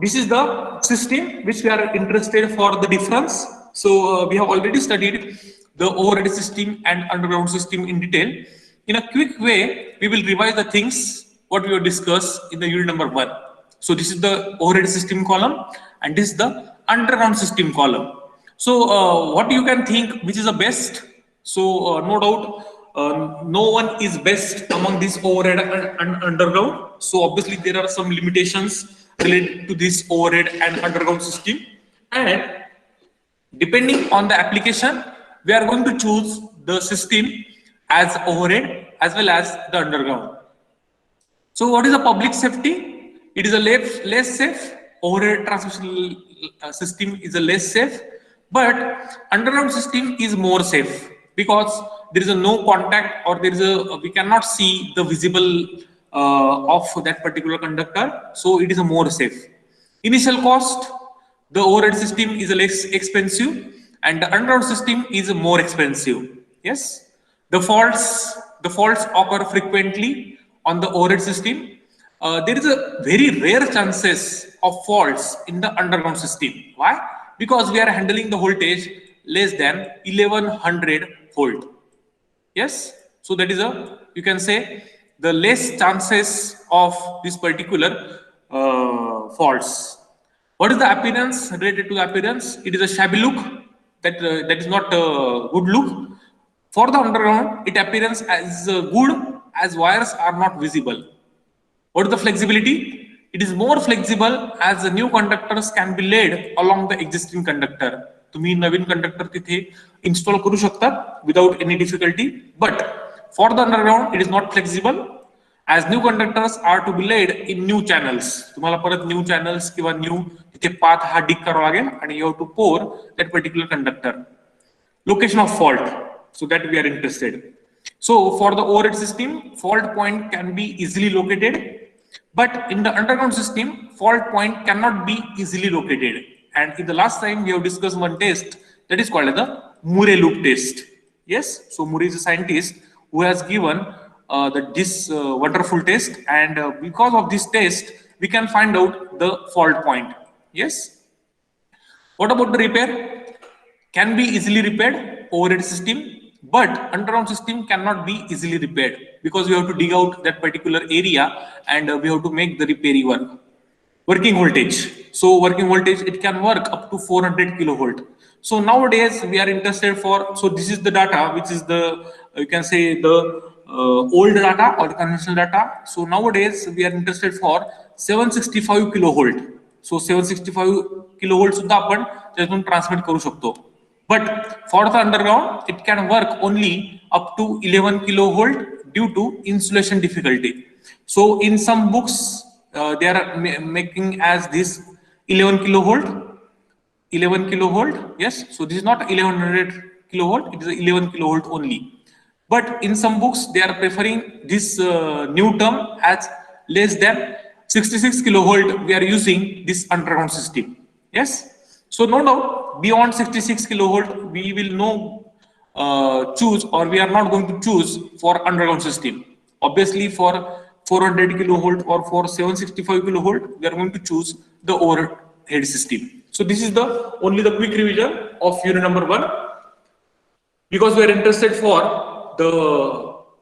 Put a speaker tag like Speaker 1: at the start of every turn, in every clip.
Speaker 1: this is the system which we are interested for the difference. So we have already studied the overhead system and underground system in detail. In a quick way, we will revise the things what we will discuss in the unit number 1. So this is the overhead system column and this is the underground system column. So what you can think which is the best? So no doubt no one is best among this overhead and underground. So obviously there are some limitations related to this overhead and underground system, and depending on the application we are going to choose the system as overhead as well as the underground. So what is the public safety? It is a less safe. Overhead transmission system is a less safe, but underground system is more safe because there is a no contact, or there is a we cannot see the visible of that particular conductor. So it is a more safe. Initial cost: the overhead system is less expensive and the underground system is more expensive. Yes, the faults occur frequently on the overhead system. There is a very rare chances of faults in the underground system. Why? Because we are handling the voltage less than 1100 volt. Yes, so that is a, you can say, the less chances of this particular faults. What is the appearance? Related to appearance, it is a shabby look, that is not a good look. For the underground, it appears as good as wires are not visible. What is the flexibility? It is more flexible as the new conductors can be laid along the existing conductor. तुम्ही नवीन conductor तिथे install करू शकतात without any difficulty. But for the underground, it is not flexible as new conductors are to be laid in new channels. तुम्हाला परत new channels किंवा new तिथे path हा dig करावा लागेल आणि you have to pour that particular conductor. Location of fault, so that we are interested. So for the overhead system, fault point can be easily located, but in the underground system, fault point cannot be easily located. And in the last time we have discussed one test that is called as the Murray loop test. Yes, so Murray is a scientist who has given this wonderful test, and because of this test we can find out the fault point. Yes. What about the repair? Can be easily repaired overhead system, but underground system cannot be easily repaired because we have to dig out that particular area and we have to make the repair work. Working voltage. So working voltage, it can work up to 400 kilovolt. So nowadays we are interested for, so this is the data which is the, you can say the old data or the conventional data. So nowadays we are interested for 765 kilovolt. So 765 kilovolt सुद्धा आपण त्यातून transmit करू शकतो. But for the underground, it can work only up to 11 kilovolt due to insulation difficulty. So in some books, they are making as this 11 kilovolt. Yes, so this is not 1100 kilovolt, it is 11 kilovolt only. But in some books, they are preferring this new term as less than 66 kilovolt. We are using this underground system. Yes. So no doubt beyond 66 kilovolt we will no choose, or we are not going to choose for underground system. Obviously for 400 kilovolt or for 765 kilovolt we are going to choose the overhead system. So this is the only the quick revision of unit number 1, because we are interested for the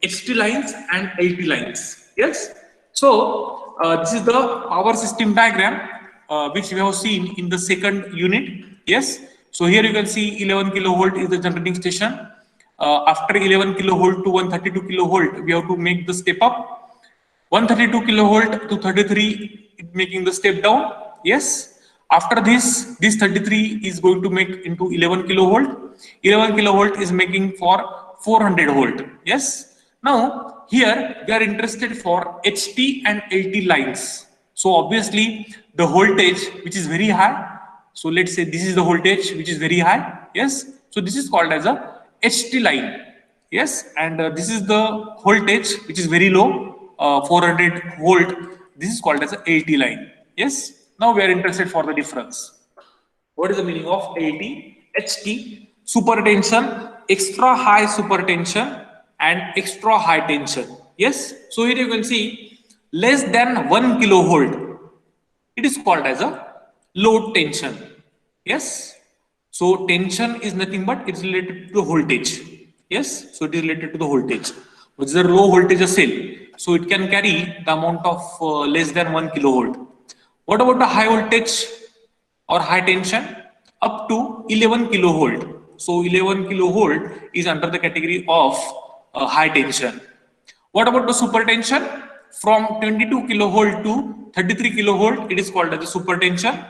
Speaker 1: HT lines and LT lines. Yes. So this is the power system diagram which we have seen in the second unit. Yes, so here you can see 11 kilovolt is the generating station. After 11 kilovolt to 132 kilovolt we have to make the step up. 132 kilovolt to 33 making the step down. Yes, after this 33 is going to make into 11 kilovolt. 11 kilovolt is making for 400 volt. Yes, now here we are interested for HT and LT lines. So obviously the voltage which is very high, so let's say this is the voltage which is very high. Yes, so this is called as a HT line. Yes, and this is the voltage which is very low, 400 volt. This is called as a LT line. Yes, now we are interested for the difference. What is the meaning of LT? HT, supertension, extra high supertension and extra high tension. Yes, so here you can see less than 1 kilovolt. it is called as a low tension. Yes. So tension is nothing but it's related to the voltage. Yes. So it is related to the voltage. Which is a low voltage cell. So it can carry the amount of less than 1 kilovolt. What about the high voltage or high tension? Up to 11 kilovolt. So 11 kilovolt is under the category of high tension. What about the super tension? From 22 kilovolt to 33 kilovolt, it is called as a super tension.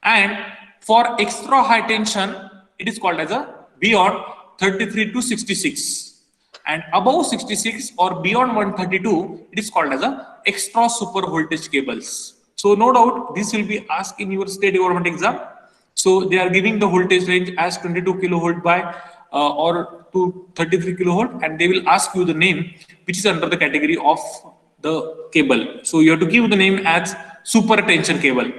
Speaker 1: And for extra high tension, it is called as a beyond 33 to 66. And above 66 or beyond 132, it is called as a extra super voltage cables. So no doubt this will be asked in your state government exam. So they are giving the voltage range as 22 kilovolt by or to 33 kilovolt, and they will ask you the name which is under the category of the cable. So you have to give the name as super tension cable.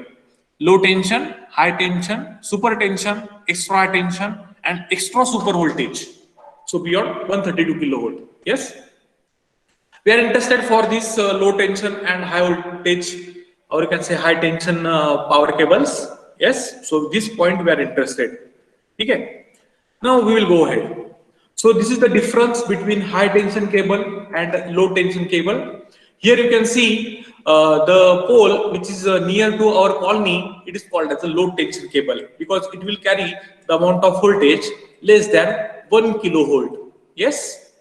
Speaker 1: Low tension, high tension, super tension, extra high tension, and extra super voltage. So beyond 132 kilovolt. Yes. We are interested for this low tension and high voltage, or you can say high tension power cables. Yes. So this point we are interested. Okay. Now we will go ahead. So this is the difference between high tension cable and low tension cable. Here you can see the pole which is near to our colony, it is called as a low tension cable because it will carry the amount of voltage less than 1 kilovolt. Yes.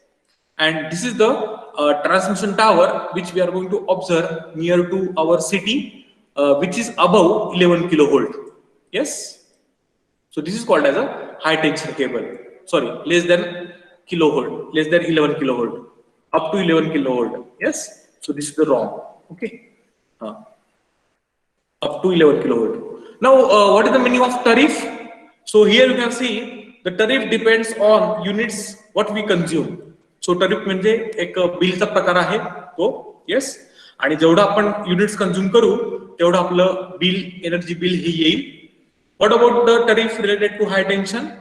Speaker 1: And this is the transmission tower which we are going to observe near to our city, which is above 11 kilovolt. Yes. So this is called as a high tension cable. Sorry, less than kilovolt, less than 11 kilovolt, up to 11 kilovolt. Yes. So this is the wrong. Okay. Up to 11 kilovolt. Now, what is the meaning of tariff? So here you can see the tariff depends on units what we consume. So tariff म्हणजे एक बिलचा प्रकार आहे तो. Yes. आणि जेवढा आपण units consume करू तेवढं आपलं बिल, एनर्जी बिल हे येईल. What about the tariff related to high tension?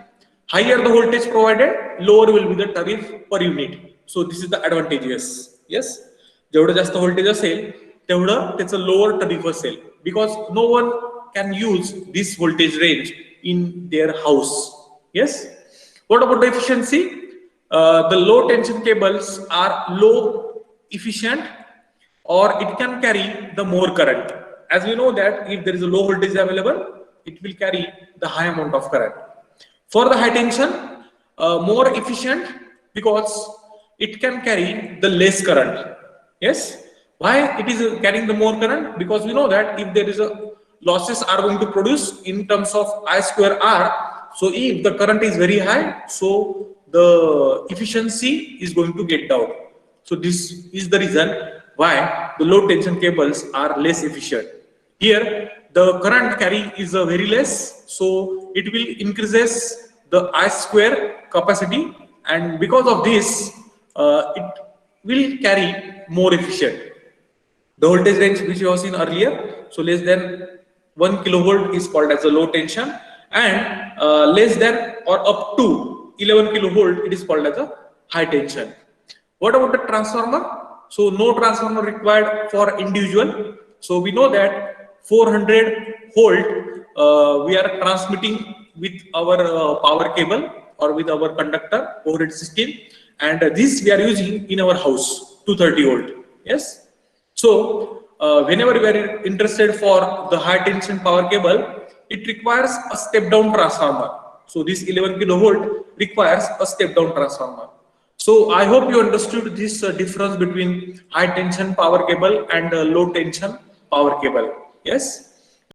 Speaker 1: Higher the voltage provided, lower will be the tariff per unit. So this is the advantageous. Yes. जेवढं जास्त voltage असेल तेवढं त्याचं lower tariff असेल because no one can use this voltage range in their house. Yes. What about the efficiency? The low tension cables are low efficient or it can carry the more current. As we know that if there is a low voltage available, it will carry the high amount of current. For the high tension, more efficient because it can carry the less current. Yes. Why it is carrying the more current? Because we know that if there is a losses are going to produce in terms of I square R. So if the current is very high, so the efficiency is going to get down. So this is the reason why the low tension cables are less efficient. Here the current carry is very less, so it will increases the I square capacity, and because of this it will carry more efficient. The voltage range which you have seen earlier, so less than 1 kilovolt is called as a low tension, and less than or up to 11 kilovolt it is called as a high tension. What about the transformer? So no transformer required for individual. So we know that 400 volt we are transmitting with our power cable or with our conductor overhead system, and this we are using in our house 230 volt. Yes. So whenever we are interested for the high tension power cable, it requires a step down transformer. So this 11 kilovolt requires a step down transformer. So I hope you understood this difference between high tension power cable and low tension power cable. Yes.